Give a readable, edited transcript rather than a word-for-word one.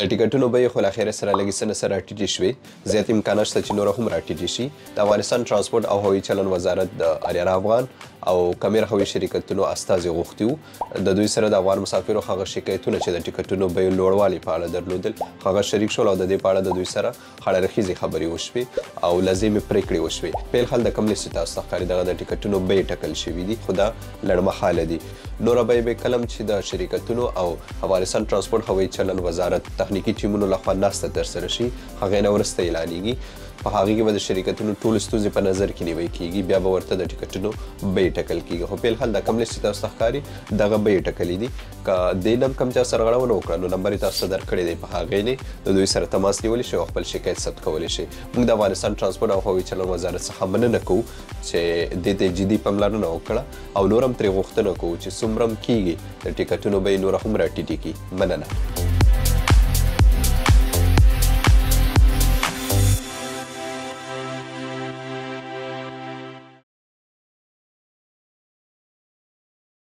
د ټیکټونو بیې خو له اخره سره لږې څه نه څه راټیټې شوې. زیات امکانات شته چې نوره هم راټیټې شي. د افغانستان ترانسپورټ او هوایي چلن وزارت د آریانا افغان او کمیر هوایي شرکتونو استازي غوښتي وو د دوی سره د افغان مسافرو هغه شکایتونه چې د ټیکټونو بیې لوړوالي په اړه درلودل هغه شریک شول او د دې په اړه د دوی سره خړه رخیزې خبرې وشوې او لازمې پریکړې وشوې. په الحال د کوم لیست تاسو ته ښکاري دغه د ټیکټونو بیې ټاکل شوي دي خو دا لړمحاله دي. نوره بیې به کلم چې د شرکتونو او افغانستان ترانسپورټ هوایي چلن وزارت تخنیکي ټیمونو لخوا ناسته ترسره شي هغې نه وروسته اعلانیږي. په هغې کې به د شرکتونو ټولې ستونزې په نظر کې نیول کیږي بیا به ورته د ټیکټونو بیې ټاکل کیږي. خو په الحال دا کوم لیست چې تاسو ته ښکاري دغه بیې ټاکلي دي. که دې نه هم کوم چا سرغړونه وکړه نو نمبر یې تاسو ته درکړی دی په هغې نه د دوی سره تماس نیولی شئ او خپل شکایت ثبت کولی شئ. موږ د افغانستان ترانسپورټ او هوایي چلن وزارت څخه مننه کوو چې دې ته جدي پاملرنه وکړه او نور هم ترې غوښتنه کوو چې څومره هم کیږي د ټیکټونو بیې نوره هم راټیټې کړي. مننه.